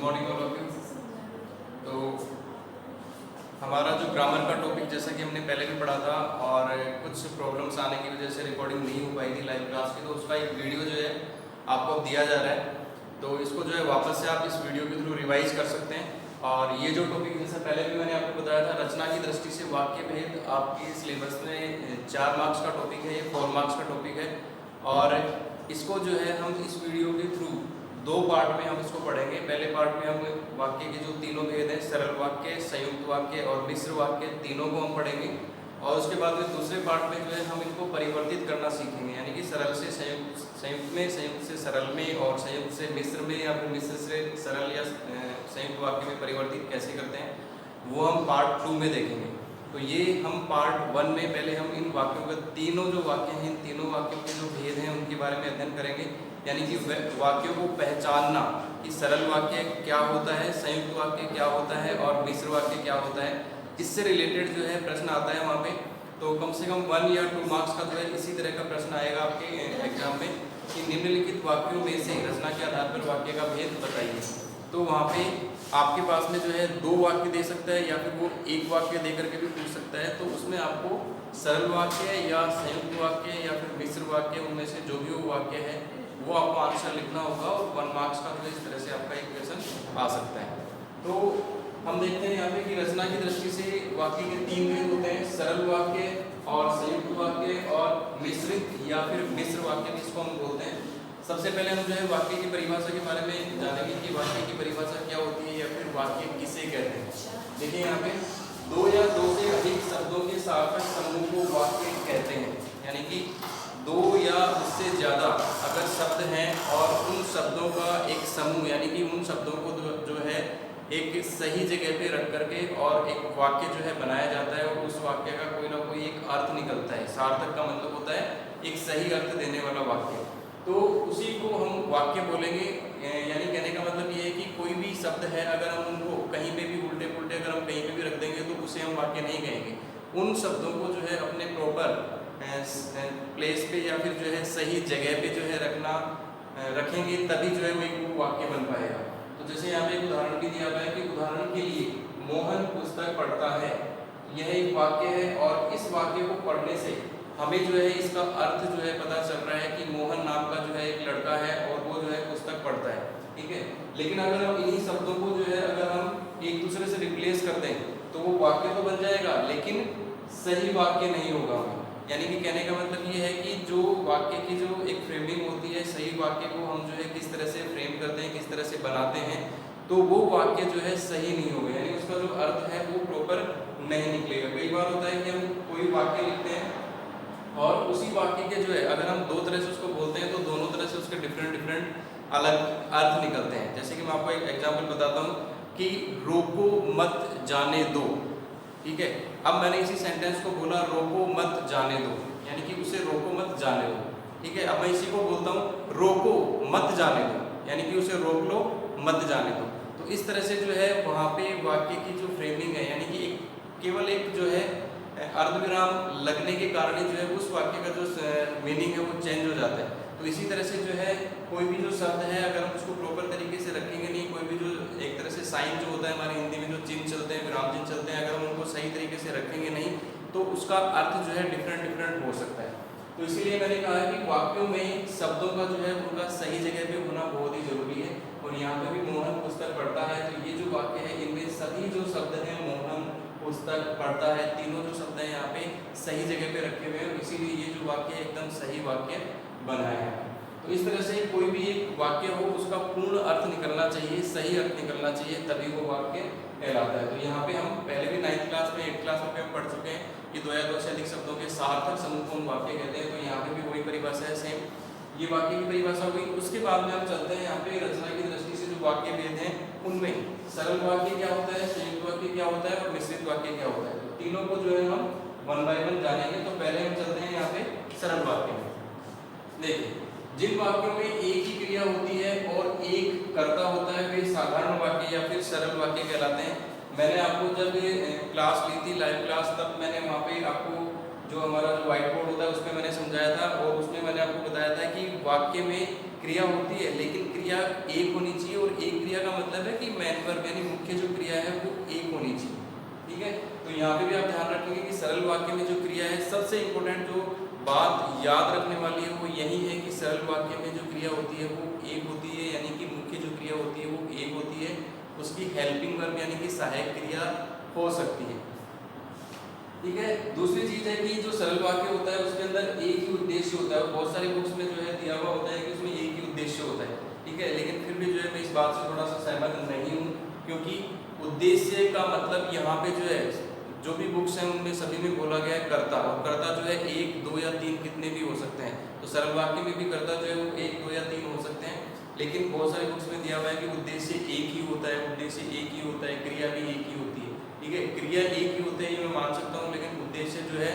Morning all of you. तो हमारा जो ग्रामर का टॉपिक जैसा कि हमने पहले भी पढ़ा था और कुछ प्रॉब्लम्स आने की वजह से रिकॉर्डिंग नहीं हो पाई थी लाइव क्लास की, तो उसका एक वीडियो जो है आपको अब दिया जा रहा है। तो इसको जो है वापस से आप इस वीडियो के थ्रू रिवाइज कर सकते हैं। और ये जो टॉपिक जैसे पहले भी मैंने आपको बताया था, रचना की दृष्टि से वाक्य भेद आपके सिलेबस में 4 मार्क्स का टॉपिक है, ये 4 मार्क्स का टॉपिक है। और इसको जो है हम इस वीडियो के थ्रू 2 पार्ट में हम इसको पढ़ेंगे। पहले पार्ट में हम वाक्य के जो तीनों भेद हैं, सरल वाक्य, संयुक्त वाक्य और मिश्र वाक्य, तीनों को हम पढ़ेंगे। और उसके बाद में दूसरे पार्ट में जो है हम इनको परिवर्तित करना सीखेंगे, यानी कि सरल से संयुक्त, संयुक्त में, संयुक्त से सरल में और संयुक्त से मिश्र में, या फिर मिश्र से सरल या संयुक्त वाक्य में परिवर्तित कैसे करते हैं, वो हम पार्ट 2 में देखेंगे। तो ये हम पार्ट 1 में पहले हम इन वाक्यों के तीनों जो वाक्य हैं, इन तीनों वाक्यों के जो भेद हैं उनके बारे में अध्ययन करेंगे, यानी कि वाक्यों को पहचानना कि सरल वाक्य क्या होता है, संयुक्त वाक्य क्या होता है और मिश्र वाक्य क्या होता है। इससे रिलेटेड जो है प्रश्न आता है वहाँ पे, तो कम से कम 1 या 2 मार्क्स का जो है इसी तरह का प्रश्न आएगा आपके एग्जाम में कि निम्नलिखित वाक्यों में से रचना के आधार पर वाक्य का भेद बताइए। तो वहाँ पे आपके पास में जो है 2 वाक्य दे सकता है या फिर वो 1 वाक्य दे करके भी पूछ सकता है। तो उसमें आपको सरल वाक्य या संयुक्त वाक्य या फिर मिश्र वाक्य, उनमें से जो भी वो वाक्य है वो आपको आंसर लिखना होगा और 1 मार्क्स का जो इस तरह से आपका एक क्वेश्चन आ सकता है। तो हम देखते हैं यहाँ पे कि रचना की दृष्टि से वाक्य के 3 भेद होते हैं, सरल वाक्य और संयुक्त वाक्य और मिश्रित या फिर मिश्र वाक्य जिसको हम बोलते हैं। सबसे पहले हम जो है वाक्य की परिभाषा के बारे में जानेंगे कि वाक्य की परिभाषा क्या होती है या फिर वाक्य किसे कहते हैं। देखिए यहाँ पे 2 या 2 से अधिक शब्दों के सार्थक समूह को वाक्य कहते हैं, यानी कि 2 या उससे ज़्यादा अगर शब्द हैं और उन शब्दों का एक समूह, यानी कि उन शब्दों को जो है एक सही जगह पे रख करके और एक वाक्य जो है बनाया जाता है और उस वाक्य का कोई ना कोई एक अर्थ निकलता है। सार्थक का मतलब होता है एक सही अर्थ देने वाला वाक्य, तो उसी को हम वाक्य बोलेंगे। यानी कहने का मतलब ये है कि कोई भी शब्द है, अगर हम उनको कहीं पे भी उल्टे पुल्टे अगर हम कहीं पे भी रख देंगे तो उसे हम वाक्य नहीं कहेंगे। उन शब्दों को जो है अपने प्रॉपर प्लेस पे या फिर जो है सही जगह पे जो है रखेंगे, तभी जो है वो वाक्य बन पाएगा। तो जैसे यहाँ पे एक उदाहरण भी दिया हुआ है कि उदाहरण के लिए मोहन पुस्तक पढ़ता है, यह एक वाक्य है और इस वाक्य को पढ़ने से हमें जो है इसका अर्थ जो है पता चल रहा है कि मोहन नाम का जो है एक लड़का है और वो जो है पुस्तक पढ़ता है, ठीक है। लेकिन अगर हम इन्हीं शब्दों को जो है अगर हम एक दूसरे से रिप्लेस कर दें तो वो वाक्य तो बन जाएगा लेकिन सही वाक्य नहीं होगा। यानी कि कहने का मतलब ये है कि जो वाक्य की जो एक फ्रेमिंग होती है, सही वाक्य को हम जो है किस तरह से फ्रेम करते हैं, किस तरह से बनाते हैं, तो वो वाक्य जो है सही नहीं होगा, यानी उसका जो अर्थ है वो प्रॉपर नहीं निकलेगा। कई बार होता है कि हम कोई वाक्य लिखते हैं और उसी वाक्य के जो है अगर हम 2 तरह से उसको बोलते हैं तो दोनों तरह से उसके डिफरेंट अलग अर्थ निकलते हैं। जैसे कि मैं आपको एक एग्जाम्पल बताता हूँ कि रोको मत जाने दो, ठीक है। अब मैंने इसी सेंटेंस को बोला रोको मत जाने दो, यानी कि उसे रोको मत जाने दो, ठीक है। अब मैं इसी को बोलता हूँ रोको मत जाने दो, यानी कि उसे रोक लो मत जाने दो। तो इस तरह से जो है वहाँ पे वाक्य की जो फ्रेमिंग है, यानी कि केवल एक जो है अर्धविराम लगने के कारण ही जो है उस वाक्य का जो मीनिंग है वो चेंज हो जाता है। तो इसी तरह से जो है कोई भी जो शब्द है अगर हम उसको प्रॉपर तरीके से रखेंगे नहीं, कोई भी जो एक तरह से साइन जो होता है हमारी हिंदी में जो चिन्ह चलते हैं, विराम चिन्ह चलते हैं, अगर हम उनको सही तरीके से रखेंगे नहीं तो उसका अर्थ जो है डिफरेंट हो सकता है। तो इसीलिए मैंने कहा है कि वाक्यों में शब्दों का जो है उनका सही जगह पे होना बहुत ही जरूरी है। और यहाँ पे भी मोहन पुस्तक पढ़ता है, तो ये जो वाक्य है इनमें सभी जो शब्द हैं मोहन पुस्तक पढ़ता है, तीनों जो शब्द हैं यहाँ पे सही जगह पे रखे हुए हैं, इसीलिए ये जो वाक्य एकदम सही वाक्य बना है। तो इस तरह से कोई भी एक वाक्य हो उसका पूर्ण अर्थ निकलना चाहिए, सही अर्थ निकलना चाहिए, तभी वो वाक्य कहलाता है। तो यहाँ पे हम पहले भी 9th क्लास में 8th क्लास में हम पढ़ चुके हैं कि 2 या 2 से अधिक शब्दों के सार्थक समूह को हम वाक्य कहते हैं। तो यहाँ पे भी वही परिभाषा है, सेम ये वाक्य की परिभाषा हुई। उसके बाद में हम चलते हैं यहाँ पे रचना की दृष्टि से जो वाक्य भेद हैं उनमें सरल वाक्य क्या होता है, संयुक्त वाक्य क्या होता है और मिश्रित वाक्य क्या होता है। तो तीनों को जो है हम 1 by 1 जानेंगे। तो पहले हम चलते हैं यहाँ पे सरल वाक्य में। देखिए जिन वाक्यों में एक ही क्रिया होती है और एक कर्ता होता है वे साधारण वाक्य या फिर सरल वाक्य कहलाते हैं। मैंने आपको जब क्लास ली थी लाइव क्लास, तब मैंने वहाँ पे आपको जो हमारा जो व्हाइट बोर्ड होता है उसमें मैंने समझाया था और उसमें मैंने आपको बताया था कि वाक्य में क्रिया होती है, लेकिन क्रिया एक होनी चाहिए, और एक क्रिया का मतलब है कि मेन वर्ब यानी मुख्य जो क्रिया है वो एक होनी चाहिए। ठीक है, तो यहाँ पे भी आप ध्यान रखेंगे कि सरल वाक्य में जो क्रिया है, सबसे इम्पोर्टेंट जो बात याद रखने वाली है वो यही है कि सरल वाक्य में जो क्रिया होती है वो एक होती है, यानी कि मुख्य जो क्रिया होती है वो एक होती है, उसकी हेल्पिंग वर्ब यानी कि सहायक क्रिया हो सकती है। ठीक है, दूसरी चीज है कि जो सरल वाक्य होता है उसके अंदर एक ही उद्देश्य होता है। बहुत सारी बुक्स में जो है दिया हुआ होता है कि उसमें एक ही उद्देश्य होता है। ठीक है, लेकिन फिर भी जो है मैं इस बात से थोड़ा सा सहमत नहीं हूँ, क्योंकि उद्देश्य का मतलब यहाँ पे जो है जो भी बुक्स हैं उनमें सभी में बोला गया है कर्ता, और कर्ता जो है एक, दो या तीन कितने भी हो सकते हैं। तो सरल वाक्य में भी कर्ता जो है वो एक, दो या तीन हो सकते हैं, लेकिन बहुत सारी बुक्स में दिया हुआ है कि उद्देश्य एक ही होता है, उद्देश्य एक ही होता है, क्रिया भी एक ही होती है। ठीक है, क्रिया एक ही होते हैं ये मैं मान सकता हूँ, लेकिन उद्देश्य जो है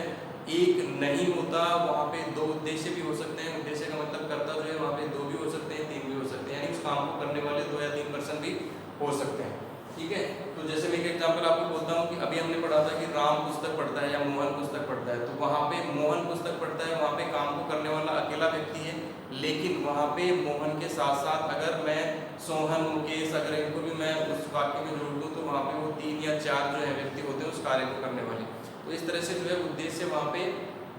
एक नहीं होता, वहाँ पे दो उद्देश्य भी हो सकते हैं। उद्देश्य का मतलब कर्ता जो है वहाँ पे दो भी हो सकते हैं, तीन भी हो सकते हैं, यानी उस काम को करने वाले दो या तीन पर्सन भी हो सकते हैं। ठीक है, तो जैसे मैं एक एग्जांपल आपको बोलता हूँ कि अभी हमने पढ़ा था कि राम पुस्तक पढ़ता है या मोहन पुस्तक पढ़ता है, तो वहाँ पे मोहन पुस्तक पढ़ता है, वहाँ पे काम को करने वाला अकेला व्यक्ति है, लेकिन वहाँ पे मोहन के साथ साथ अगर मैं सोहन, मुकेश, अगर इनको भी मैं उस वाक्य में जोड़ दूँ तो वहाँ पे वो तीन या चार जो है व्यक्ति होते हैं उस कार्य को करने वाले। तो इस तरह से जो है उद्देश्य वहाँ पे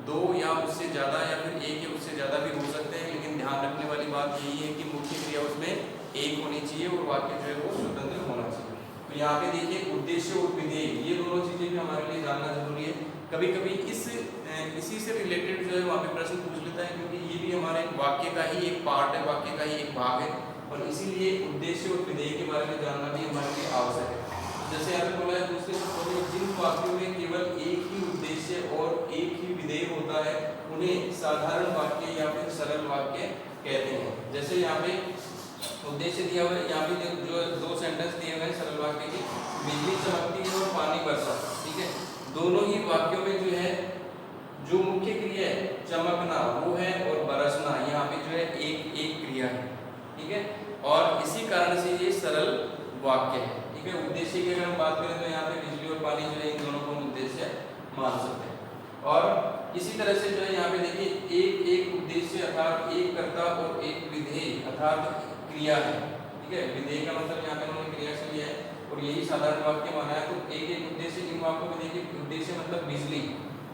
दो या उससे ज़्यादा या फिर एक या उससे ज़्यादा भी हो सकते हैं, लेकिन ध्यान रखने वाली बात यही है कि मुख्य क्रिया उसमें एक होनी चाहिए और वाक्य जो है वो स्वतंत्र होना चाहिए। तो यहाँ पे देखिए उद्देश्य और विधेय ये दोनों चीज़ें भी हमारे लिए जानना जरूरी है। कभी कभी इसी से रिलेटेड जो है वहाँ पे प्रश्न पूछ लेता है, क्योंकि ये भी हमारे वाक्य का ही एक पार्ट है, वाक्य का ही एक भाग है, और इसीलिए उद्देश्य और विधेय के बारे में जानना भी हमारे लिए आवश्यक है। जैसे यहाँ पे बोला है दूसरे शब्दों में जिन वाक्यों में केवल एक ही उद्देश्य और एक ही विधेय होता है उन्हें साधारण वाक्य या फिर सरल वाक्य कहते हैं। जैसे यहाँ पे उद्देश्य दिया हुआ है, यहाँ पे जो दो सेंटेंस दिए हुए हैं सरल वाक्य के, बिजली चमकती है और पानी बरसा। ठीक है, दोनों ही वाक्यों में जो है जो मुख्य क्रिया है चमकना वो है, और बरसना यहाँ पे जो है एक एक क्रिया है। ठीक है, और इसी कारण से ये सरल वाक्य है। ठीक है, उद्देश्य की अगर हम बात करें तो यहाँ पे बिजली और पानी जो है इन दोनों को उद्देश्य मान सकते हैं। और इसी तरह से जो है यहाँ पे देखिए एक एक उद्देश्य अर्थात एक कर्ता और एक विधेय अर्थात क्रिया है। ठीक है, विधेय का मतलब यहाँ पे उन्होंने क्रिया से लिया है और यही साधारण वाक्य माना है। तो एक एक उद्देश्य इन वाक्यों में देखिए उद्देश्य मतलब बिजली,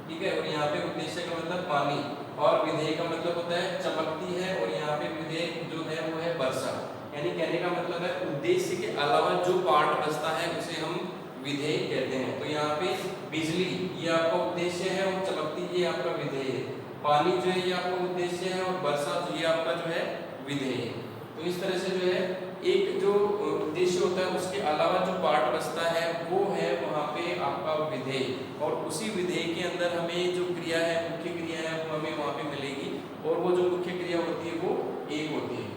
ठीक है, और यहाँ पे उद्देश्य का मतलब पानी, और विधेय का मतलब होता है चमकती है, और यहाँ पे विधेय जो है वो है वर्षा। यानी कहने का मतलब है उद्देश्य के अलावा जो पार्ट बचता है उसे हम विधेय कहते हैं। तो यहाँ पे बिजली ये आपका उद्देश्य है और चमकती ये आपका विधेय है, पानी जो है ये आपका उद्देश्य है और वर्षा ये आपका जो है विधेय है। तो इस तरह से जो है एक जो उद्देश्य होता है उसके अलावा जो पार्ट बचता है वो है वहाँ पे आपका विधेय, और उसी विधेय के अंदर हमें जो क्रिया है मुख्य क्रिया है वो हमें वहाँ पे मिलेगी, और वो जो मुख्य क्रिया होती है वो एक होती है।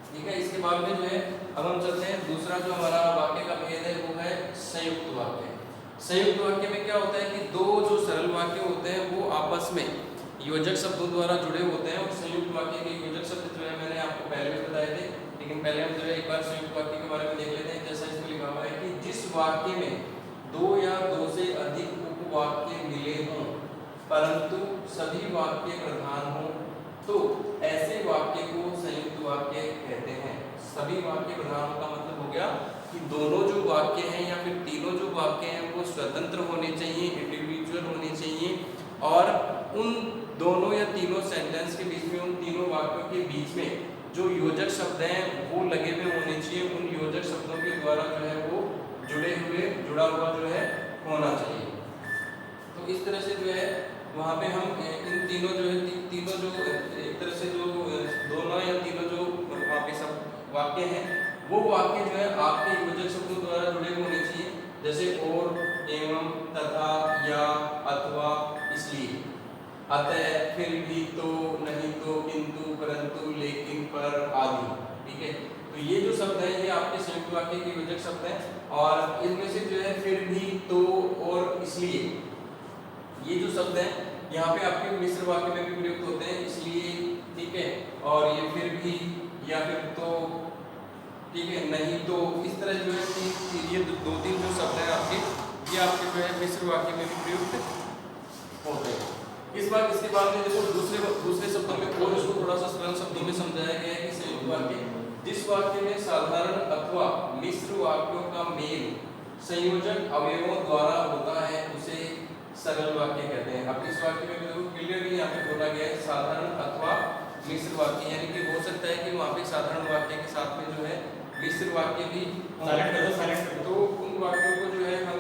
ठीक है, इसके बाद में जो है अब हम चलते हैं दूसरा जो हमारा वाक्य का भेद है वो है संयुक्त वाक्य। संयुक्त वाक्य में क्या होता है कि दो जो सरल वाक्य होते हैं वो आपस में योजक शब्दों द्वारा जुड़े होते हैं, और संयुक्त वाक्य के योजक शब्द जो है मैंने आपको पहले भी बताए थे, लेकिन पहले हम जो है एक बार संयुक्त वाक्य के बारे में देख लेते हैं। जैसा इसमें लिखा हुआ है कि जिस वाक्य में दो या दो से अधिक उपवाक्य मिले हों परंतु सभी वाक्य प्रधान हों तो ऐसे वाक्य को संयुक्त वाक्य कहते हैं। सभी वाक्य प्रधान का मतलब हो गया कि दोनों जो वाक्य हैं या फिर तीनों जो वाक्य हैं वो स्वतंत्र होने चाहिए, इंडिविजुअल होने चाहिए, और उन दोनों या तीनों सेंटेंस के बीच में, उन तीनों वाक्यों के बीच में जो योजक शब्द हैं वो लगे हुए होने चाहिए। उन योजक शब्दों के द्वारा जो है वो जुड़ा हुआ जो है होना चाहिए। तो इस तरह से जो है वहाँ पे हम इन तीनों जो है तीनों जो एक तरह से जो दोनों या तीनों जो वहाँ पे सब वाक्य हैं वो वाक्य जो है आपके योजक शब्दों द्वारा जुड़े होने चाहिए, जैसे और, एवं, तथा, या, अथवा, इसलिए, अतः, फिर भी, तो, नहीं तो, किंतु, परंतु, लेकिन, पर आदि। ठीक है, तो ये जो शब्द है ये आपके संयुक्त वाक्य के योजक शब्द हैं, और इनमें से जो है फिर भी, तो और इसलिए ये जो शब्द हैं यहाँ पे आपके मिश्र वाक्य में भी प्रयुक्त होते हैं। इसलिए, ठीक है, और ये फिर भी या फिर तो, ठीक है, नहीं तो, इस तरह जो है ये दो तीन जो शब्द हैं आपके ये आपके जो है मिश्र वाक्य में भी प्रयुक्त होते हैं। इसके बाद में देखो दूसरे शब्दों में और इसको थोड़ा सा सरल शब्दों में समझाया गया है कि संयुक्त वाक्य जिस वाक्य में साधारण अथवा मिश्र वाक्यों का मेल संयोजक अवयवों द्वारा होता है उसे सरल वाक्य कहते हैं। अब इस वाक्य में देखो क्लियरली यहाँ पे बोला गया है साधारण अथवा मिश्र वाक्य, यानी कि हो सकता है कि वहाँ पे साधारण वाक्य के साथ में जो है मिश्र वाक्य भी तो उन वाक्यों को जो है हम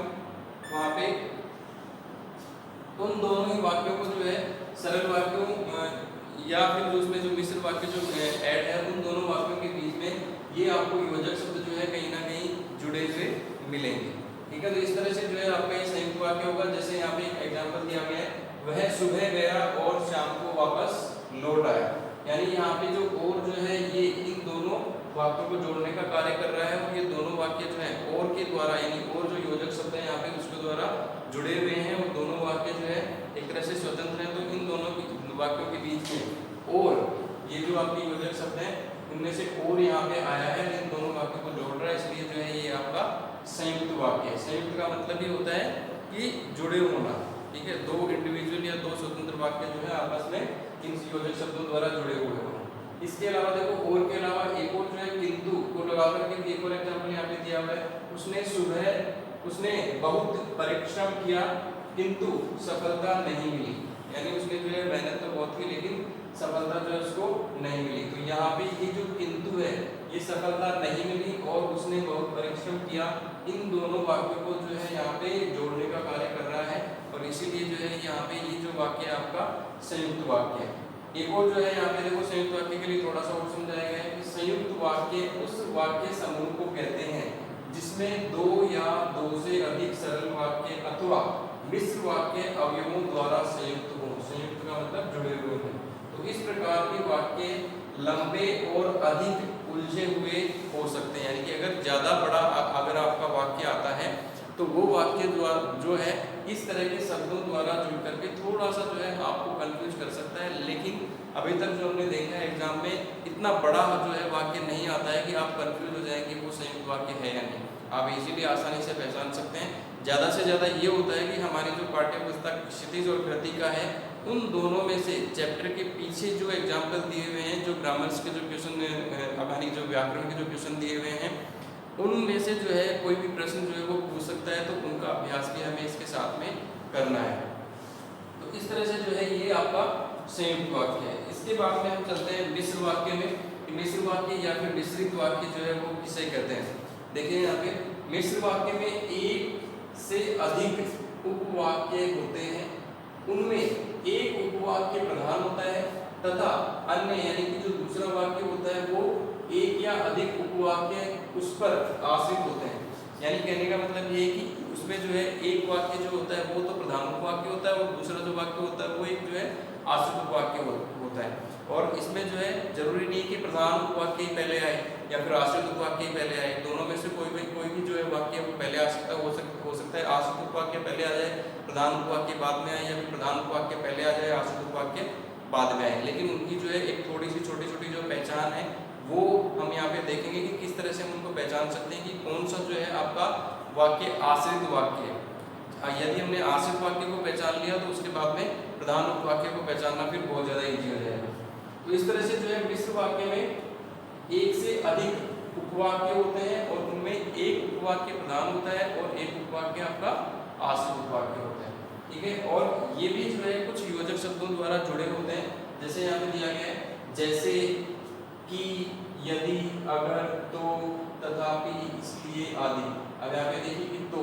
वहाँ पे उन दोनों ही वाक्यों को जो है सरल वाक्यों या फिर जो उसमें जो मिश्र वाक्य जो ऐड है उन दोनों वाक्यों के बीच में ये आपको योजक शब्द जो है कहीं ना कहीं जुड़े हुए मिलेंगे। ठीक है, तो इस तरह से जो है आपका ये संयुक्त वाक्य होगा। जैसे यहाँ पे एक एग्जांपल दिया गया है, वह सुबह गया और शाम को वापस लौट आया, यानी यहाँ पे जो और जो है ये इन दोनों वाक्यों को जोड़ने का कार्य कर रहा है और ये दोनों वाक्य जो है और के द्वारा यानी और जो योजक शब्द है यहाँ पे उसके द्वारा जुड़े हुए हैं और दोनों वाक्य जो है एक तरह से स्वतंत्र हैं। तो इन दोनों वाक्यों के बीच में और ये जो आपके योजक शब्द हैं उनमें से और यहाँ पे आया है, इन दोनों वाक्यों को जोड़ रहा है, इसलिए जो है ये आपका संयुक्त वाक्य है। संयुक्त का मतलब ये होता है कि जुड़े होना। ठीक है, दो इंडिविजुअल या दो स्वतंत्र वाक्य जो है आपस में इन योजक शब्दों द्वारा जुड़े हुए होना। इसके अलावा देखो और के अलावा एक और जो है किंतु को लगा करके भी एक और एग्जाम्पल यहाँ पे दिया हुआ है, उसने बहुत परिश्रम किया किंतु सफलता नहीं मिली, यानी उसने जो है मेहनत तो बहुत की लेकिन सफलता जो है उसको नहीं मिली। तो यहाँ पे ये जो किंतु है ये सफलता नहीं मिली और उसने बहुत परिश्रम किया, इन दोनों वाक्यों को जो है यहाँ पे जोड़ने का कार्य कर रहा है और इसीलिए जो है यहाँ पे ये जो वाक्य है आपका संयुक्त वाक्य है। एक और जो है यहाँ पे देखो संयुक्त वाक्य के लिए थोड़ा सा और समझाया गया है कि संयुक्त वाक्य उस वाक्य समूह को कहते हैं जिसमें दो या दो से अधिक सरल वाक्य अथवा मिश्र वाक्य अवयवों द्वारा संयुक्त हो। संयुक्त का मतलब जुड़े हुए हैं। तो इस प्रकार के वाक्य लंबे और अधिक उलझे हुए हो सकते हैं, यानी कि अगर ज्यादा बड़ा अगर आपका वाक्य आता है तो वो वाक्य जो है इस तरह के शब्दों द्वारा जुड़ करके थोड़ा सा जो है आपको कंफ्यूज कर सकता है। लेकिन अभी तक जो हमने देखा है एग्जाम में इतना बड़ा जो है वाक्य नहीं आता है कि आप कंफ्यूज हो जाएं कि वो संयुक्त वाक्य है या नहीं, आप इजीली आसानी से पहचान सकते हैं। ज़्यादा से ज़्यादा ये होता है कि हमारी जो पाठ्य पुस्तक क्षितिज और कृतिका है उन दोनों में से चैप्टर के पीछे जो एग्जाम्पल दिए हुए हैं, जो ग्रामर्स के जो क्वेश्चन हमारी जो व्याकरण के जो क्वेश्चन दिए हुए हैं उनमें से जो है कोई भी प्रश्न जो है वो पूछ सकता है, तो उनका अभ्यास भी हमें इसके साथ में करना है। तो इस तरह से जो है ये आपका संयुक्त वाक्य है। इसके बाद में हम चलते हैं मिश्र वाक्य में। मिश्र वाक्य या फिर मिश्रित वाक्य जो है वो किसे कहते हैं, देखिए यहाँ पे मिश्र वाक्य में एक से अधिक उपवाक्य होते हैं, उनमें एक उपवाक्य प्रधान होता है तथा अन्य यानी कि जो दूसरा वाक्य होता है वो एक या अधिक उपवाक्य उस पर आश्रित होते हैं। यानी कहने का मतलब ये है कि उसमें जो है एक वाक्य जो होता है वो तो प्रधान उपवाक्य होता है और दूसरा जो वाक्य होता है वो एक जो है आश्रित उपवाक्य होता है। और इसमें जो है जरूरी नहीं कि प्रधान उपवाक्य ही पहले आए या फिर आश्रित उपवाक्य ही पहले आए, दोनों में से कोई भी जो है वाक्य पहले आ सकता हो सकता है आश्रित उपवाक्य पहले आ जाए, प्रधान उपवाक्य बाद में आए, या फिर प्रधान उपवाक्य पहले आ जाए, आश्रित उपवाक्य बाद में आए। लेकिन उनकी जो है एक थोड़ी सी छोटी छोटी जो पहचान है वो हम यहाँ पे देखेंगे कि किस तरह से हम उनको पहचान सकते हैं कि कौन सा जो है आपका वाक्य आश्रित वाक्य है। यदि हमने आश्रित वाक्य को पहचान लिया तो उसके बाद में प्रधान उपवाक्य को पहचानना फिर बहुत ज़्यादा ईजी हो जाएगा। तो इस तरह से जो है मिश्र वाक्य में एक से अधिक उपवाक्य होते हैं और उनमें एक उपवाक्य प्रधान होता है और एक उपवाक्य आपका आश्रित उपवाक्य होता है। ठीक है, और ये भी जो है कुछ योजक शब्दों द्वारा जुड़े होते हैं। जैसे यहाँ पे दिया गया है जैसे कि, यदि, अगर, तो, तथापि, इसलिए आदि। अब यहाँ पे देखिए कि तो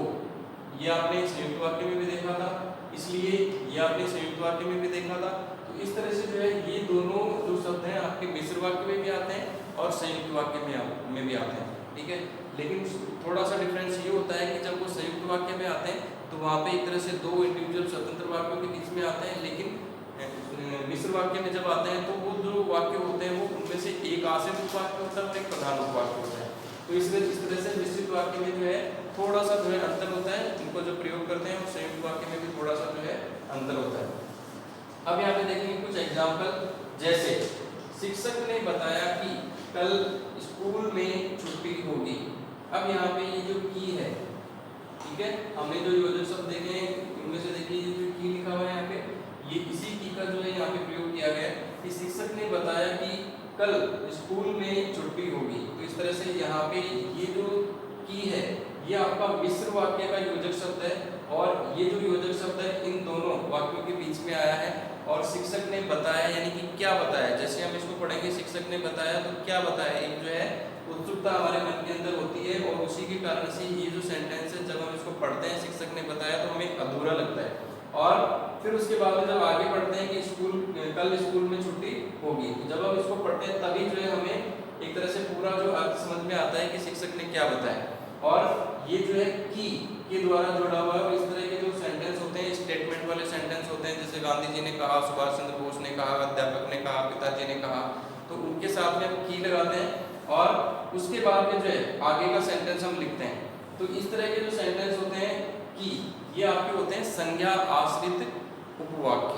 ये आपने संयुक्त वाक्य में भी देखा था, इसलिए ये आपने संयुक्त वाक्य में भी देखा था। तो इस तरह से जो है ये दोनों जो शब्द हैं आपके मिश्र वाक्य में भी आते हैं और संयुक्त वाक्य में भी आते हैं। ठीक है, लेकिन थोड़ा सा डिफरेंस ये होता है कि जब वो संयुक्त वाक्य में आते हैं तो वहाँ पे एक तरह से दो इंडिविजुअल स्वतंत्र वाक्यों के बीच में आते हैं, लेकिन मिश्र वाक्य में जब आते हैं तो वो जो वाक्य होते हैं वो उनमें से एक आश्रित उपवाक्य होता है और एक प्रधान उपवाक्य होता है। तो इस तरह से मिश्रित वाक्य में जो है थोड़ा सा जो है अंतर होता है, इनको जो प्रयोग करते हैं और संयुक्त वाक्य में भी थोड़ा सा जो है अंतर होता है। अब यहाँ पे देखेंगे कुछ एग्जाम्पल, जैसे शिक्षक ने बताया कि कल स्कूल में छुट्टी होगी। अब यहाँ पे ये जो की है, ठीक है, हमने जो योजक शब्द देखे हैं उनमें से देखिए ये जो की लिखा हुआ है यहाँ पे, ये इसी की कल स्कूल में छुट्टी होगी। तो इस तरह से यहाँ पे ये जो की है ये आपका मिश्र वाक्य का योजक शब्द है, और ये जो योजक शब्द है इन दोनों वाक्यों के बीच में आया है। और शिक्षक ने बताया यानी कि क्या बताया, जैसे हम इसको पढ़ेंगे शिक्षक ने बताया तो क्या बताया, एक जो है उत्सुकता हमारे मन के अंदर होती है, और उसी के कारण से ये जो सेंटेंस है जब हम इसको पढ़ते हैं शिक्षक ने बताया तो हमें अधूरा लगता है। और फिर उसके बाद में जब आगे पढ़ते हैं कि कल स्कूल में छुट्टी होगी, तो जब हम इसको पढ़ते हैं तभी जो है हमें एक तरह से पूरा जो अर्थ समझ में आता है कि शिक्षक ने क्या बताया। और ये जो है की के द्वारा जुड़ा हुआ है। इस तरह के जो सेंटेंस होते हैं स्टेटमेंट वाले सेंटेंस होते हैं, जैसे गांधी जी ने कहा, सुभाष चंद्र बोस ने कहा, अध्यापक ने कहा, पिताजी ने कहा, तो उनके साथ में हम की लगाते हैं और उसके बाद में जो है आगे का सेंटेंस हम लिखते हैं। तो इस तरह के जो सेंटेंस होते हैं की ये आपके होते हैं संज्ञा आश्रित उपवाक्य।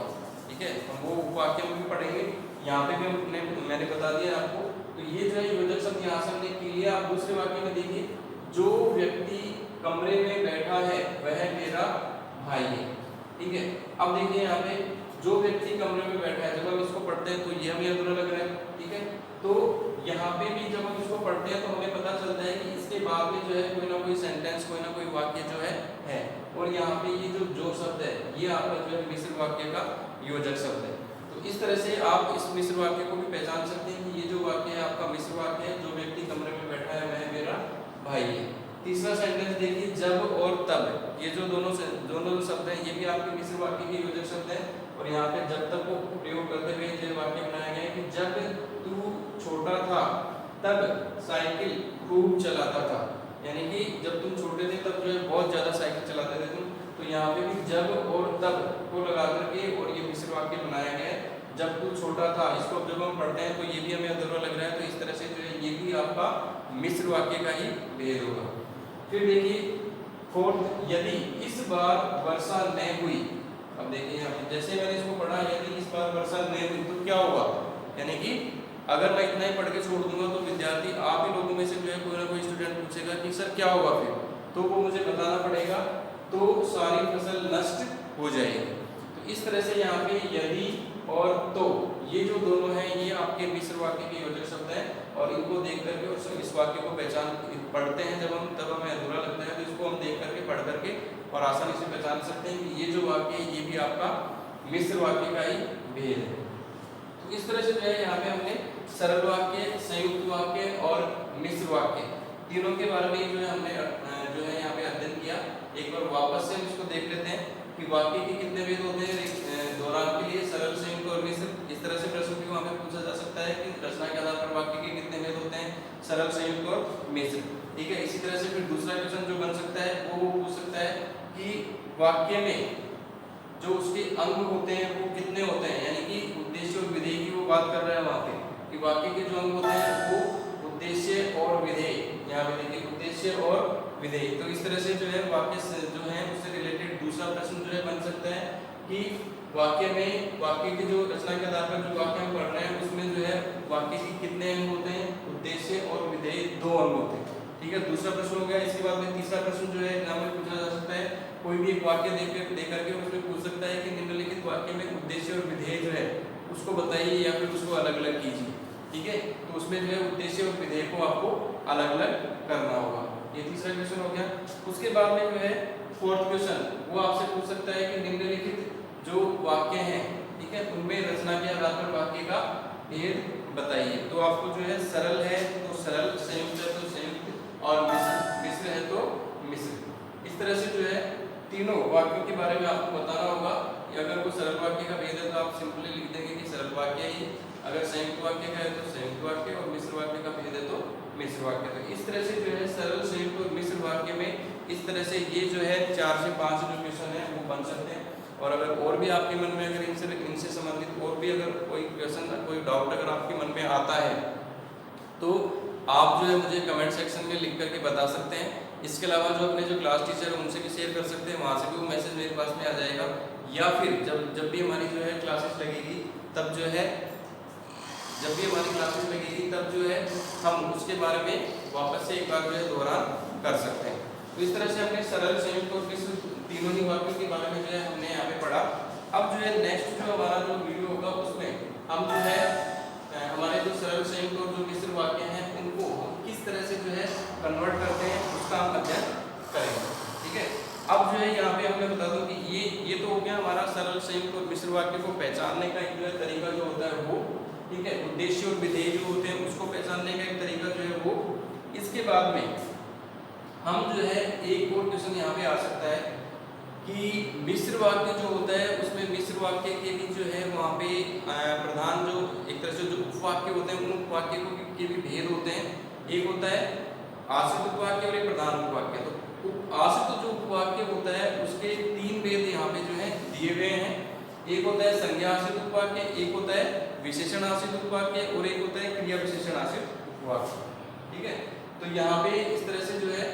ठीक है, हम वो उपवाक्य में भी पढ़ेंगे, यहाँ पे भी मैंने बता दिया आपको। तो ये जो है योजक शब्द यहाँ से हमने की लिया। आप दूसरे वाक्य में देखिए, जो व्यक्ति कमरे में बैठा है वह मेरा भाई है। ठीक है, अब देखिए यहाँ पे जो व्यक्ति कमरे में बैठा है, जब हम इसको पढ़ते हैं तो ये हमें अधूरा लग रहा है। ठीक है, तो यहाँ पे भी जब हम इसको पढ़ते हैं तो हमें पता चलता है कि इसके बाद में जो है कोई ना कोई सेंटेंस, कोई ना कोई वाक्य जो है। और यहाँ पे ये जो शब्द है ये आपका जो है मिश्र वाक्य का योजक शब्द है। तो इस तरह से आप इस मिश्र वाक्य को भी पहचान सकते हैं कि ये जो वाक्य है आपका मिश्र वाक्य है, जो व्यक्ति कमरे में बैठा है वह मेरा भाई है। तीसरा सेंटेंस देखिए, जब और तब, ये जो दोनों शब्द हैं ये भी आपके मिश्र वाक्य के योजक शब्द हैं। और यहाँ पे जब तक को प्रयोग करते हुए ये वाक्य बनाया गया है कि जब तू छोटा था तब साइकिल खूब चलाता था, यानी कि जब तुम छोटे थे तब जो है बहुत ज्यादा साइकिल चलाते थे तुम। तो यहाँ पे भी जब और तब को लगा करके और ये मिश्र वाक्य बनाया गया है, जब तू छोटा था। इसको जब हम पढ़ते हैं तो ये भी हमें अधूरा लग रहा है, तो इस तरह से जो है ये भी आपका मिश्र वाक्य का ही भेद होगा। फिर देखिए फोर्थ, यदि इस बार वर्षा न हुई। अब देखिए यहाँ पे जैसे मैंने इसको पढ़ा, यदि इस बार वर्षा न हुई तो क्या होगा, यानी कि अगर मैं इतना ही पढ़ के छोड़ दूंगा तो विद्यार्थी आप ही लोगों में से जो है कोई ना कोई स्टूडेंट पूछेगा कि सर क्या होगा फिर, तो वो मुझे बताना पड़ेगा, तो सारी फसल नष्ट हो जाएगी। तो इस तरह से यहाँ पे यदि और तो ये जो दोनों हैं ये आपके मिश्र वाक्य के योजक शब्द हैं, और इनको देख करके और इस वाक्य को पढ़ते हैं जब हम, तब हमें अधूरा लगता है, तो इसको हम देख करके पढ़ करके और आसानी से पहचान सकते हैं कि ये जो वाक्य है ये भी आपका मिश्र वाक्य का ही भेद है। तो इस तरह से जो है यहाँ पे हमने सरल वाक्य, संयुक्त वाक्य और मिश्र वाक्य तीनों के बारे में जो है हमने जो है यहाँ पे अध्ययन किया। एक बार वापस से हम इसको देख लेते हैं कि वाक्य के कितने भेद होते हैं दोहराव के लिए, सरल, संयुक्त और मिश्र। इस तरह से प्रश्न भी वहाँ पे पूछा जा सकता है कि रचना के आधार पर वाक्य के कितने भेद होते हैं, सरल, संयुक्त और मिश्र। ठीक है, इसी तरह से फिर दूसरा क्वेश्चन जो बन सकता है वो पूछ सकता है कि वाक्य में जो उसके अंग होते हैं वो कितने होते हैं, यानी कि उद्देश्य और विधेय की वो बात कर रहा है वहाँ पे कि वाक्य के जो अंग होते हैं वो उद्देश्य और विधेय। यहाँ पे देखिए उद्देश्य और विधेय। तो इस तरह से जो है वाक्य जो है उससे रिलेटेड दूसरा प्रश्न जो है बन सकता है कि वाक्य में, वाक्य की जो रचना के आधार पर जो वाक्य हम पढ़ रहे हैं उसमें जो है वाक्य के कितने अंग होते हैं, उद्देश्य और विधेय, दो अंग होते हैं। ठीक है, दूसरा प्रश्न हो गया। इसके बाद में तीसरा प्रश्न जो है एग्जाम में पूछा जा सकता है, कोई भी एक वाक्य दे करके उसमें पूछ सकता है कि निम्नलिखित वाक्य में उद्देश्य और विधेय जो है उसको बताइए या फिर उसको अलग अलग कीजिए। ठीक है, तो उसमें जो है उद्देश्य और विधेय को आपको अलग अलग करना होगा। ये तीसरा क्वेश्चन हो गया। उसके बाद में जो है फोर्थ क्वेश्चन वो आपसे पूछ सकता है कि निम्नलिखित जो वाक्य हैं, ठीक है, उनमें रचना के आधार पर वाक्य का भेद बताइए। तो आपको जो है सरल है तो सरल, संयुक्त है तो संयुक्त और मिश्र है तो मिश्र। इस तरह से जो है तीनों वाक्यों के बारे में आपको बताना होगा। अगर वो सरल वाक्य का भेद है तो आप सिंपली लिख देंगे कि सरल वाक्य ही, अगर संयुक्त वाक्य का है तो संयुक्त वाक्य, और मिश्र वाक्य का भेद है तो मिश्र वाक्य। तो इस तरह से जो है सरल, संयुक्त और मिश्र वाक्य में इस तरह से ये जो है 4 से 5 जो क्वेश्चन है वो बन सकते हैं। और अगर और भी आपके मन में अगर इनसे संबंधित और भी अगर कोई क्वेश्चन, कोई डाउट अगर आपके मन में आता है तो आप जो है मुझे कमेंट सेक्शन में लिख करके बता सकते हैं। इसके अलावा जो अपने जो क्लास टीचर है उनसे भी शेयर कर सकते हैं, वहाँ से भी वो मैसेज मेरे पास में आ जाएगा। या फिर जब भी हमारी जो है क्लासेस लगेगी तब जो है तब जो है हम उसके बारे में वापस से एक बार जो है दोहरान कर सकते हैं। तो इस तरह से हमने सरल, संयुक्त और मिश्र तीनों ही वाक्यों के बारे में जो है हमने यहाँ पे पढ़ा। अब जो है नेक्स्ट जो हमारा जो वीडियो होगा उसमें हम जो है हमारे जो सरल संयुक्त और जो मिश्र वाक्य हैं उनको हम किस तरह से जो है कन्वर्ट करते हैं उसका हम अध्ययन करेंगे। ठीक है, अब जो है यहाँ पे हम बता दूं कि ये तो हो गया हमारा सरल संयुक्त और मिश्र वाक्य को पहचानने का एक जो है तरीका जो होता है वो। ठीक है, उद्देश्य और विधेय जो होते हैं उसको पहचानने का एक तरीका जो है वो। इसके बाद में हम जो है एक और क्वेश्चन यहाँ पे आ सकता है कि मिश्र वाक्य जो होता है उसमें मिश्र वाक्य के भी जो है वहाँ पे प्रधान जो एक तरह से जो उपवाक्य होते हैं उन उपवाक्य के भी भेद होते हैं। एक होता है आश्रित उपवाक्य और एक प्रधान उपवाक्य। तो आश्रित जो उपवाक्य होता है उसके तीन भेद यहाँ पे जो है दिए गए हैं। एक होता है संज्ञा आश्रित उपवाक्य, एक होता है विशेषण आश्रित उपवाक्य और एक होता है क्रिया विशेषण आश्रित उपवाक्य। ठीक है, तो यहाँ पे इस तरह से जो है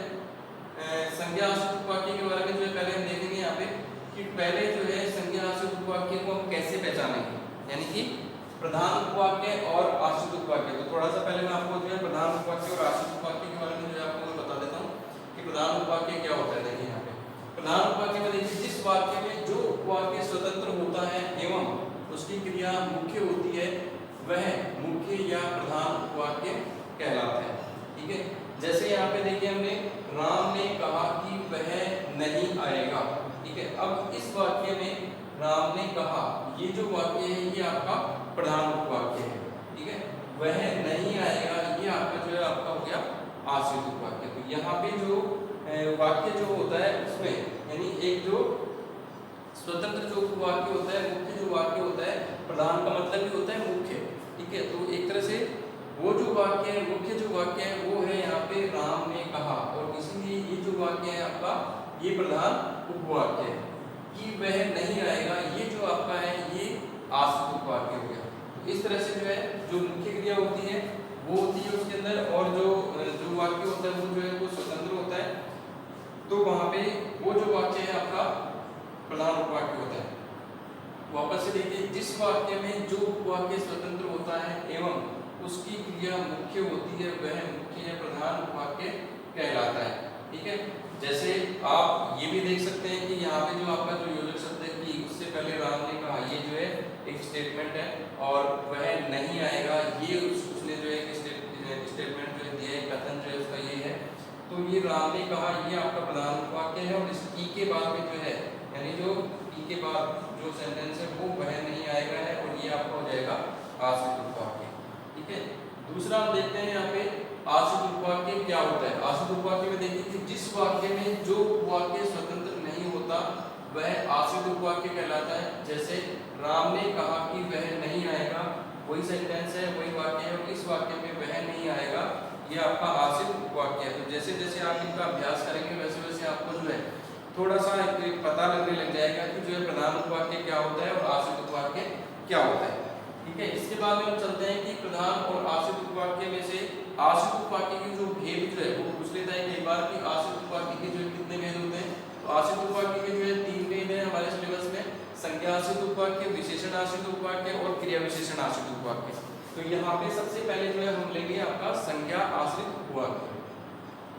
संज्ञा आश्रित उपवाक्य के बारे में जो है पहले हम देखेंगे यहाँ पे कि पहले जो है संज्ञा आश्रित उपवाक्य को हम कैसे पहचानेंगे, यानी कि प्रधान उपवाक्य और आश्रित उपवाक्य। तो थोड़ा सा पहले मैं आपको जो है प्रधान उपवाक्य और आश्रित उपवाक्य के बारे में जो है आपको मैं बता देता हूँ कि प्रधान उपवाक्य क्या होता है। देखिए यहाँ पे प्रधान उपवाक्य में देखिए जिस वाक्य में जो उपवाक्य स्वतंत्र होता है एवं उसकी क्रिया मुख्य होती है वह मुख्य या प्रधान उपवाक्य कहलाता है। ठीक है, जैसे यहाँ पे देखिए हमने राम ने कहा कि वह नहीं आएगा। ठीक है, अब इस वाक्य में राम ने कहा ये जो वाक्य है ये आपका प्रधान उपवाक्य है। ठीक है, वह नहीं आएगा ये आपका जो है आपका हो गया आश्रित उपवाक्य। तो यहाँ पे जो वाक्य जो होता है उसमें यानी एक जो स्वतंत्र जो वाक्य होता है मुख्य जो वाक्य होता है, प्रधान का मतलब भी होता है मुख्य। ठीक है, तो एक तरह से वो जो वाक्य है मुख्य जो वाक्य है वो है यहाँ पे राम ने कहा और इसीलिए ये जो वाक्य है आपका ये प्रधान उपवाक्य है कि वह नहीं आएगा। ये जो आपका है ये आश्रित उपवाक्य हो गया। तो इस तरह से जो है जो मुख्य क्रिया होती है वो होती है उसके अंदर और जो वाक्य होता है वो जो है वो स्वतंत्र होता है। तो वहाँ पे वो जो वाक्य है आपका प्रधान उपवाक्य होता है। वापस से देखिए जिस वाक्य में जो उपवाक्य स्वतंत्र होता है एवं उसकी क्रिया मुख्य होती है वह मुख्य या प्रधान उपवाक्य कहलाता है। ठीक है, जैसे आप ये भी देख सकते हैं कि यहाँ पे जो आपका जो योजक शब्द है कि उससे पहले राम ने कहा ये जो है एक स्टेटमेंट है और वह नहीं आएगा ये उसने जो है स्टेटमेंट जो दिया है कथन जो है उसका ये है। तो ये राम ने कहा ये आपका प्रधान उपवाक्य है और इस ई के बाद में जो है यानी जो ई के बाद जो सेंटेंस है वो वह नहीं आएगा है और ये आपका हो जाएगा आश्रित उपवाक्य। ठीक है, दूसरा हम देखते हैं यहाँ पे आश्रित उपवाक्य क्या होता है। आश्रित उपवाक्य में देखिए कि जिस वाक्य में जो वाक्य स्वतंत्र नहीं होता वह आश्रित उपवाक्य कहलाता है। जैसे राम ने कहा कि वह नहीं आएगा, वही सेंटेंस है वही वाक्य है और इस वाक्य में वह नहीं आएगा ये आपका आश्रित उपवाक्य है। तो जैसे जैसे आप इनका अभ्यास करेंगे वैसे वैसे आपको जो है थोड़ा सा पता लगने लग जाएगा कि जो है प्रधान उपवाक्य क्या होता है और आश्रित उपवाक्य क्या होता है। ठीक है, इसके बाद में हम चलते हैं कि प्रधान और आश्रित उपवाक्य में से आश्रित उपवाक्य के जो भेद जो है वो पूछ लेता है कई बार कि आश्रित उपवाक्य के जो कितने भेद होते हैं। तो आश्रित उपवाक्य के जो है तीन भेद है हमारे सिलेबस में, संज्ञा आश्रित उपवाक्य, विशेषण आश्रित उपवाक्य और क्रिया विशेषण आश्रित उपवाक्य। तो यहाँ पे सबसे पहले जो है हम लेंगे आपका संज्ञा आश्रित उपवाक्य।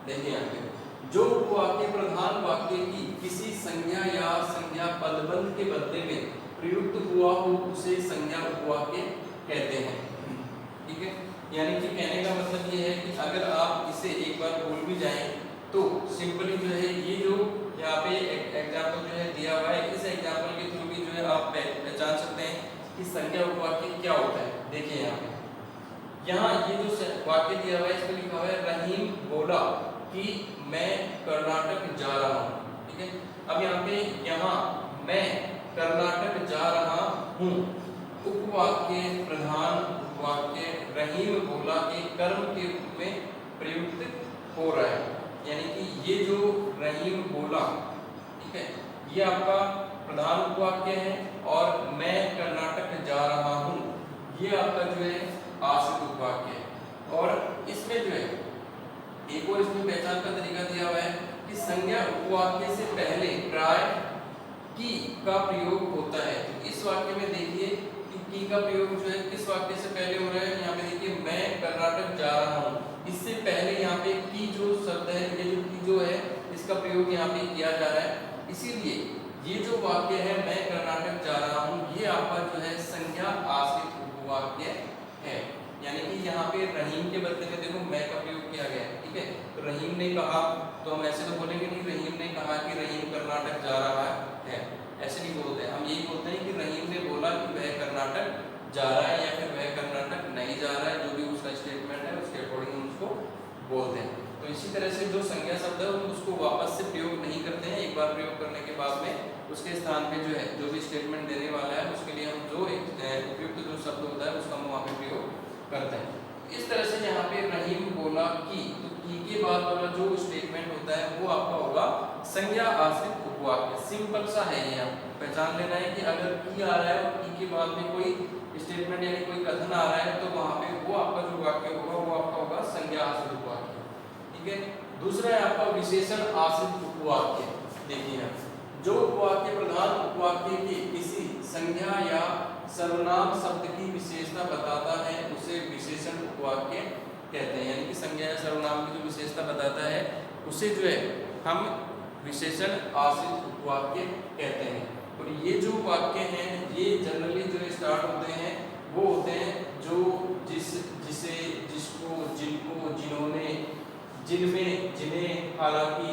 देखिए यहाँ पे जो उपवाक्य प्रधान वाक्य की किसी संज्ञा या संज्ञा पदबंध के बदले में प्रयुक्त हुआ हो उसे संज्ञा उपवाक्य कहते हैं। ठीक है, यानी कि कहने का मतलब ये है कि अगर आप इसे एक बार बोल भी जाएं तो सिंपली जो है ये जो यहाँ पे एग्जाम्पल जो है दिया हुआ है इस एग्जाम्पल के थ्रू भी जो है आप पहचान सकते हैं कि संज्ञा उपवाक्य क्या होता है। देखिए यहाँ ये जो वाक्य दिया हुआ है इसमें लिखा हुआ है रहीम बोला कि मैं कर्नाटक जा रहा हूँ। ठीक है, अब यहाँ मैं कर्नाटक जा रहा हूँ उपवाक्य प्रधान उपवाक्य रहीम बोला के कर्म के रूप में प्रयुक्त हो रहा है। यानी कि ये जो रहीम बोला, ठीक है, ये आपका प्रधान उपवाक्य है और मैं कर्नाटक जा रहा हूँ ये आपका जो है आश्रित उपवाक्य है। और इसमें जो है एक और इसमें पहचान का तरीका दिया हुआ है कि संज्ञा उपवाक्य से पहले प्राय की का प्रयोग होता है। तो इस वाक्य में देखिए कि की का प्रयोग जो है किस वाक्य से पहले हो रहा है। यहाँ पे देखिए मैं कर्नाटक जा रहा हूँ, इससे पहले यहाँ पे की जो शब्द है ये जो की जो है इसका प्रयोग यहाँ पे किया जा रहा है। इसीलिए ये जो वाक्य है मैं कर्नाटक जा रहा हूँ ये आपका जो है संज्ञा आश्रित उपवाक्य है। पे रहीम के बदले में देखो मैं का प्रयोग किया गया है, ठीक है। तो रहीम ने कहा, तो हम ऐसे तो बोलेंगे नहीं रहीम ने कहा कि रहीम कर्नाटक जा रहा है, ऐसे नहीं बोलते। हम यही बोलते हैं कि रहीम ने बोला कि वह कर्नाटक जा रहा है, या फिर वह कर्नाटक नहीं जा रहा है, जो भी उसका स्टेटमेंट है उसके अकॉर्डिंग हम उसको बोलते हैं। तो इसी तरह से जो संज्ञा शब्द है उसको वापस से प्रयोग नहीं करते हैं, एक बार प्रयोग करने के बाद में उसके स्थान पे जो है जो भी स्टेटमेंट देने वाला है उसके लिए हम जो एक उपयुक्त जो शब्द होता है उसका हम वहाँ पे प्रयोग करते हैं। इस तरह से यहाँ पे रहीम बोला कि, तो की के बाद वाला जो स्टेटमेंट होता है वो आपका होगा संज्ञा आश्रित उपवाक्य। सिंपल सा है ये, आपको पहचान लेना है कि अगर की आ रहा है और की के बाद में कोई स्टेटमेंट यानी कोई कथन आ रहा है तो वहाँ पे वो आपका जो वाक्य होगा वो आपका होगा संज्ञा आश्रित उपवाक्य, ठीक है। दूसरा है आपका विशेषण आश्रित उपवाक्य। देखिए यहाँ जो उपवाक्य प्रधान उपवाक्य की किसी संज्ञा या सर्वनाम शब्द की विशेषता बताता है उसे विशेषण उपवाक्य कहते हैं। यानी कि संज्ञा या सर्वनाम की जो विशेषता बताता है उसे जो है हम विशेषण आश्रित उपवाक्य कहते हैं। और ये जो वाक्य हैं ये जनरली जो स्टार्ट होते हैं वो होते हैं जो जिसे जिसको जिनको जिन्होंने जिनमें जिन्हें हालांकि,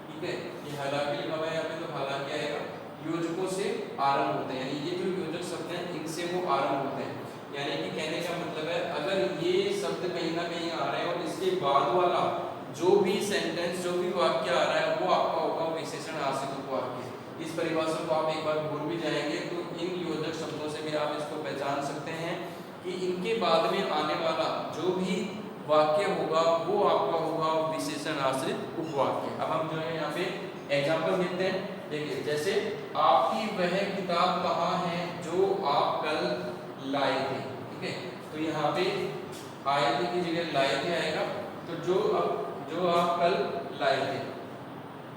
ठीक है, ये हालांकि लिखा हुआ है यहाँ पे तो हालांकि आएगा, योजकों से आरंभ होते हैं। यानी ये जो योजक शब्द हैं इनसे वो आरंभ होते हैं। यानी कि कहने का मतलब है अगर ये शब्द कहीं ना कहीं आ रहे हैं और इसके बाद वाला जो भी सेंटेंस जो भी वाक्य आ रहा है वो आपका होगा विशेषण आश्रित उपवाक्य। इस परिभाषा को आप एक बार भूल भी जाएंगे तो इन योजक शब्दों से भी आप इसको पहचान सकते हैं कि इनके बाद में आने वाला जो भी वाक्य होगा वो आपका होगा विशेषण आश्रित उपवाक्य। अब हम जो है यहाँ पे एग्जांपल देते हैं। देखिए जैसे आपकी वह किताब कहाँ है जो आप कल लाए थे, ठीक है। तो यहाँ पे आए थे की जगह लाए थे आएगा, तो जो आप कल लाए थे।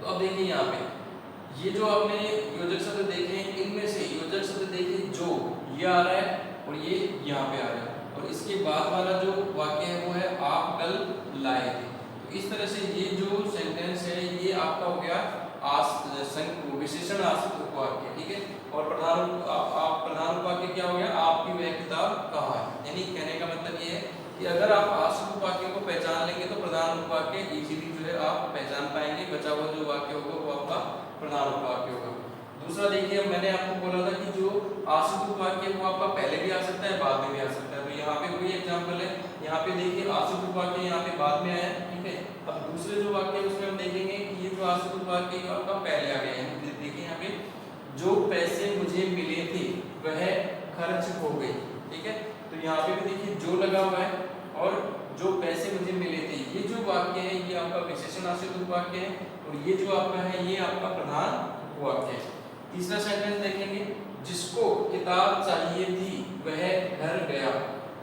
तो अब देखिए यहाँ पे ये जो आपने योजक शब्द देखे इनमें से योजक शब्द देखिए जो ये आ रहा है और ये यहाँ पे आ रहा है और इसके बाद वाला जो वाक्य है वो है आप कल लाए थे। तो इस तरह से ये जो सेंटेंस है ये आपका हो गया विशेषण आश्रित उपवाक्य, ठीक है। और प्रधान उपवाक्य क्या हो गया, आपकी वह किताब कहाँ है। यानी कहने का मतलब ये है कि अगर आप आश्रित उपवाक्य को पहचान लेंगे तो प्रधान उपवाक्य इजीली जो है आप पहचान पाएंगे, बचा हुआ जो वाक्य होगा वो आपका प्रधान उपवाक्य होगा। दूसरा देखिए मैंने आपको बोला था कि जो आश्रित उपवाक्य वो आपका पहले भी आ सकता है बाद में भी आ सकता है। तो यहाँ पे वही एग्जांपल है, यहाँ पे देखिए आश्रित उपवाक्य यहाँ पे बाद में आया, ठीक है। अब दूसरे जो वाक्य है उसमें हम देखेंगे कि ये जो आश्रित उपवाक्य है आपका पहले आ गया है। देखिए यहाँ पे जो पैसे मुझे मिले थे वह खर्च हो गए, ठीक है। तो यहाँ पे भी देखिए जो लगा हुआ है और जो पैसे मुझे मिले थे, ये जो वाक्य है ये आपका विशेषण आश्रित उपवाक्य है और ये जो आपका है ये आपका प्रधान उपवाक्य है। तीसरा सेंटेंस देखेंगे जिसको किताब चाहिए थी वह घर गया,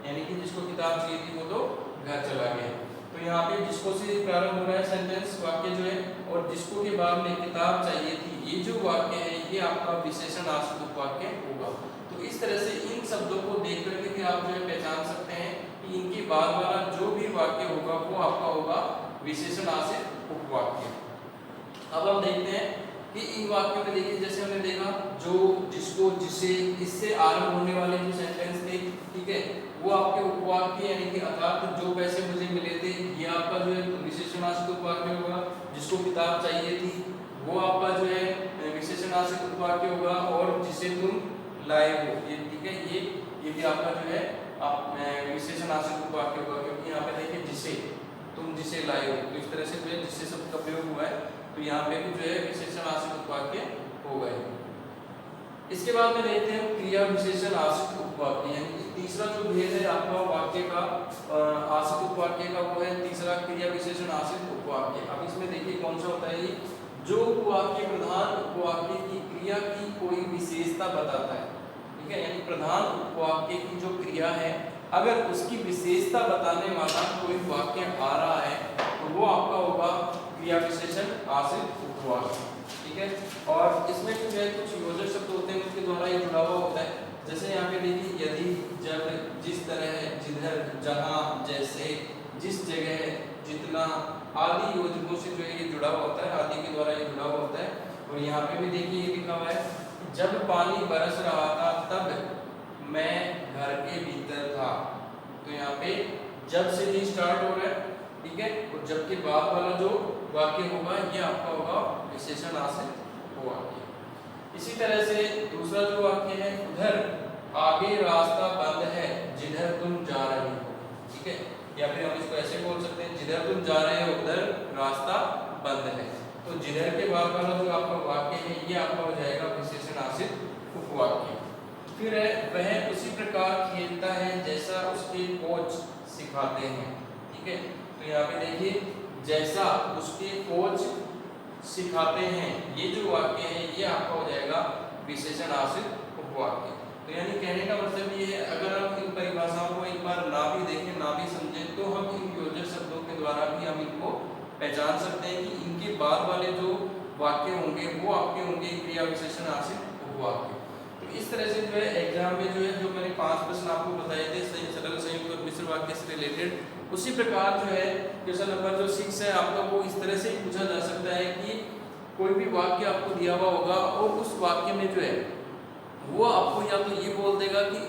यानी कि जिसको किताब चाहिए थी वो तो घर चला गया। तो यहाँ पे जिसको से प्रारंभ हो रहा है सेंटेंस वाक्य जो है और जिसको के बाद में किताब चाहिए थी, ये जो वाक्य है ये आपका विशेषण आश्रित उपवाक्य होगा। तो इस तरह से इन शब्दों को देख करके भी आप जो है पहचान सकते हैं कि इनके बाद वाला जो भी वाक्य होगा वो आपका होगा विशेषण आश्रित उपवाक्य। अब हम देखते हैं कि इन वाक्यों में देखिए जैसे हमने देखा जो जिसको जिसे इससे आरंभ होने वाले जो सेंटेंस थे, ठीक है, वो आपके उपवाक्य यानी कि अर्थात जो पैसे मुझे मिले थे ये आपका जो है विशेषण आश्रित उपवाक्य होगा। जिसको किताब चाहिए थी वो आपका जो है विशेषण आश्रित उपवाक्य होगा और जिसे तुम लाए हो ये, ठीक है, ये भी आपका जो है आप विशेषण आश्रित उपवाक्य होगा क्योंकि यहाँ पे देखिए जिसे तुम जिसे लाए हो, तो इस तरह से जो है जिससे शब्द का प्रयोग हुआ है तो यहाँ पे भी जो है विशेषण आश्रित उपवाक्य हो गए। इसके बाद में देखते हैं क्रिया विशेषण आश्रित उपवाक्य, यानी कि तीसरा जो भेद है आपका वाक्य का आश्रित उपवाक्य का वो है तीसरा क्रिया विशेषण आश्रित उपवाक्य। अब इसमें देखिए कौन सा होता है, जो उपवाक्य प्रधान उपवाक्य की क्रिया की कोई विशेषता बताता है, ठीक है। यानी प्रधान उपवाक्य की जो क्रिया है अगर उसकी विशेषता बताने वाला कोई वाक्य आ रहा है तो वो आपका होगा क्रिया विशेषण आश्रित उपवाक्य, ठीक है। और इसमें जो है कुछ योजक शब्द होते हैं उसके द्वारा ये जुड़ा हुआ होता है। जैसे यहाँ पे देखिए यदि, जब, जिस तरह, जिधर, जहाँ, जैसे, जिस जगह, जितना आदि योजकों से जो है ये जुड़ा हुआ होता है, आदि के द्वारा ये जुड़ा हुआ होता है। और यहाँ पे भी देखिए ये लिखा हुआ है जब पानी बरस रहा था तब मैं घर के भीतर था। तो यहाँ पे जब से ही स्टार्ट हो रहा है, ठीक है, और जब के बाद वाला जो वाक्य होगा ये आपका होगा विशेषण आश्रित वाक्य। इसी तरह से दूसरा जो वाक्य है, उधर आगे रास्ता बंद है जिधर तुम जा रहे हो, ठीक है, या फिर हम इसको ऐसे बोल सकते हैं, जिधर तुम जा रहे हो उधर रास्ता बंद है। तो जिधर के बाद वाला जो आपका वाक्य है ये आपका हो जाएगा विशेषण आश्रित उपवाक्य। फिर है वह उसी प्रकार खेलता है जैसा उसके कोच सिखाते हैं, ठीक है, तो यहाँ पे देखिए जैसा उसके कोच सिखाते हैं, ये जो वाक्य है ये आपका हो जाएगा विशेषण आश्रित उपवाक्य। तो यानी कहने का मतलब ये है, अगर हम इन परिभाषाओं को एक बार ना भी देखें ना भी समझें तो हम इन योजक शब्दों के द्वारा भी हम इनको पहचान सकते हैं कि इनके बाद वाले जो वाक्य होंगे वो आपके होंगे क्रिया विशेषण आश्रित उपवाक्य। तो इस तरह से जो है एग्जाम में जो है जो मैंने 5 प्रश्न आपको बताए थे सरल, संयुक्त और मिश्र वाक्य से रिलेटेड, उसी प्रकार जो है क्वेश्चन नंबर जो 6 है आपका वो इस तरह से ही पूछा जा सकता है कि कोई भी वाक्य आपको दिया हुआ होगा और उस वाक्य में जो है वो आपको या तो ये बोल देगा कि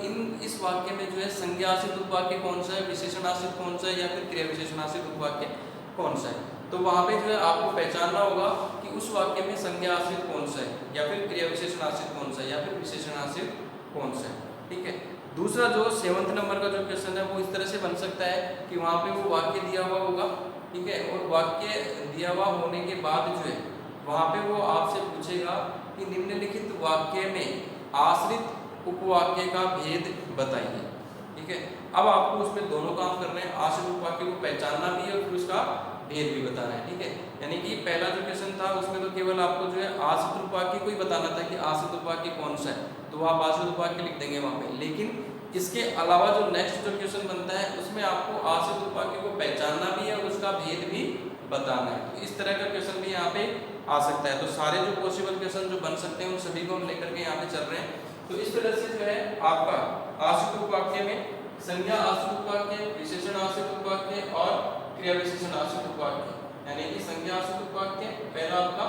इस वाक्य में जो है संज्ञा आश्रित उपवाक्य कौन सा है, विशेषण आश्रित कौन सा है, या फिर क्रिया विशेषण आश्रित उपवाक्य कौन सा है। तो वहाँ पे जो है आपको पहचानना होगा कि उस वाक्य में संज्ञा आश्रित कौन सा है, या फिर क्रिया विशेषण आश्रित कौन सा है, या फिर विशेषण आश्रित कौन सा है, ठीक है। दूसरा जो 7th नंबर का जो क्वेश्चन है वो इस तरह से बन सकता है कि वहाँ पे वो वाक्य दिया हुआ होगा, ठीक है, और वाक्य दिया हुआ होने के बाद जो है वहाँ पे वो आपसे पूछेगा कि निम्नलिखित वाक्य में आश्रित उपवाक्य का भेद बताइए, ठीक है। अब आपको उसमें दोनों काम करने हैं, आश्रित उपवाक्य को पहचानना भी है और फिर उसका भेद भी बताना है, ठीक है। यानी कि पहला जो क्वेश्चन था उसमें तो केवल आपको जो है आश्रित उपवाक्य को ही बताना था कि आश्रित उपवाक्य कौन सा है, तो आप आश्रित उपवाक्य लिख देंगे वहाँ पे। लेकिन इसके अलावा जो नेक्स्ट जो क्वेश्चन बनता है उसमें आपको आश्रित उपवाक्य को पहचानना भी है और उसका भेद भी बताना है। तो इस तरह का क्वेश्चन भी यहाँ पे आ सकता है। तो सारे जो पॉसिबल क्वेश्चन जो बन सकते हैं उन सभी को हम लेकर के यहाँ पे चल रहे हैं। तो इस तरह से जो है आपका आश्रित उपवाक्य में संज्ञा आश्रित उपवाक्य, विशेषण आश्रित उपवाक्य और क्रिया विशेषण आश्रित उपवाक्य, यानी कि संज्ञा आश्रित उपवाक्य पहला आपका,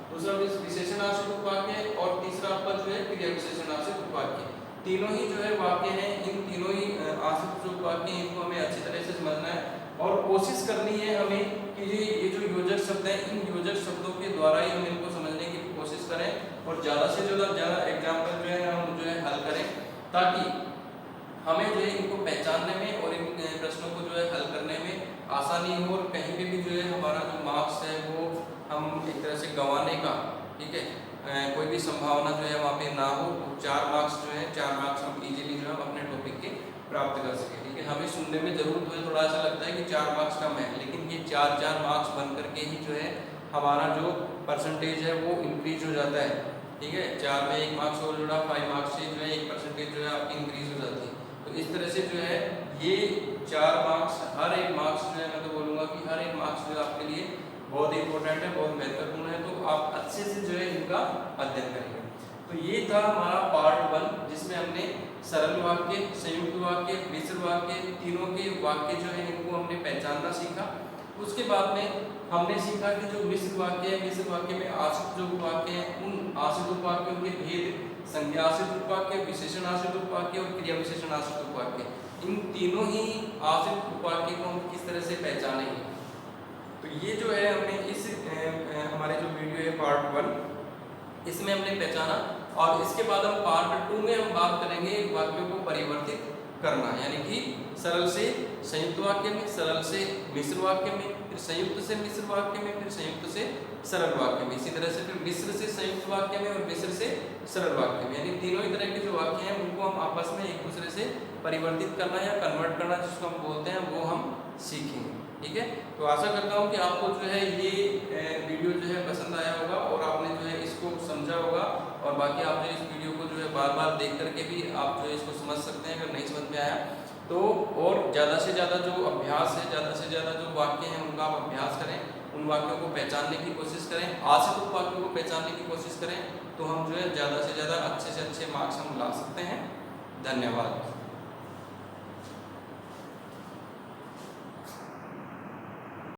दूसरा विशेषण आश्रित उपवाक्य और तीसरा आपका जो है क्रिया विशेषण आश्रित उपवाक्य। तीनों ही जो है वाक्य हैं, इन तीनों ही आश्रित जो वाक्य हैं इनको हमें अच्छी तरह से समझना है और कोशिश करनी है हमें कि ये जो योजक शब्द हैं इन योजक शब्दों के द्वारा ही हम इनको समझने की कोशिश करें और ज़्यादा से ज़्यादा एग्जाम्पल जो है हम जो है हल करें, ताकि हमें जो है इनको पहचानने में और इन प्रश्नों को जो है हल करने में आसानी हो और कहीं पे भी जो है हमारा जो मार्क्स है वो हम एक तरह से गंवाने का, ठीक है, कोई भी संभावना जो है वहाँ पे ना हो। 4 मार्क्स जो है 4 मार्क्स हम इजीली जो है अपने टॉपिक के प्राप्त कर सकें, ठीक है। हमें सुनने में जरूर जो है थोड़ा ऐसा लगता है कि 4 मार्क्स कम है, लेकिन ये 4 मार्क्स बन करके ही जो है हमारा जो परसेंटेज है वो इंक्रीज हो जाता है, ठीक है। 4 में 1 मार्क्स और जुड़ा 5 मार्क्स से जो है 1% जो है आपकी इंक्रीज हो जाती है। तो इस तरह से जो है ये 4 मार्क्स, हर एक मार्क्स जो है मैं तो बोलूँगा कि हर एक मार्क्स जो है आपके लिए बहुत ही इंपॉर्टेंट है, बहुत महत्वपूर्ण है। तो आप अच्छे से जो है इनका अध्ययन करेंगे। तो ये था हमारा पार्ट 1 जिसमें हमने सरल वाक्य, संयुक्त वाक्य, मिश्र वाक्य, तीनों के वाक्य जो है इनको हमने पहचानना सीखा। उसके बाद में हमने सीखा कि जो मिश्र वाक्य है, मिश्र वाक्य में आश्रित जो उपवाक्य हैं उन आश्रित उपवाक्यों के भेद, संज्ञा आश्रित उपवाक्य, विशेषण आश्रित उपवाक्य और क्रिया विशेषण आश्रित उपवाक्य, इन तीनों ही आश्रित उपवाक्य को हम किस तरह से पहचानेंगे। तो ये जो है हमने इस हमारे जो वीडियो है पार्ट 1 इसमें हमने पहचाना और इसके बाद हम पार्ट 2 में हम बात करेंगे वाक्यों को परिवर्तित करना, यानी कि सरल से संयुक्त वाक्य में, सरल से मिश्र वाक्य में, फिर संयुक्त से मिश्र वाक्य में, फिर संयुक्त से सरल वाक्य में, इसी तरह से फिर मिश्र से संयुक्त वाक्य में और मिश्र से सरल वाक्य में, यानी तीनों ही तरह के जो वाक्य हैं उनको हम आपस में एक दूसरे से परिवर्तित करना या कन्वर्ट करना जिसको हम बोलते हैं वो हम सीखेंगे, ठीक है। तो आशा करता हूँ कि आपको जो है ये वीडियो जो है पसंद आया होगा और आपने जो है इसको समझा होगा और बाकी आप जो इस वीडियो को जो है बार-बार देख करके भी आप जो है इसको समझ सकते हैं। अगर नहीं समझ में आया तो और ज़्यादा से ज़्यादा जो अभ्यास है, ज़्यादा से ज़्यादा जो वाक्य हैं उनका आप अभ्यास करें, उन वाक्यों को पहचानने की कोशिश करें, आश्रित उपवाक्यों को पहचानने की कोशिश करें, तो हम जो है ज़्यादा से ज़्यादा अच्छे से अच्छे मार्क्स हम ला सकते हैं। धन्यवाद।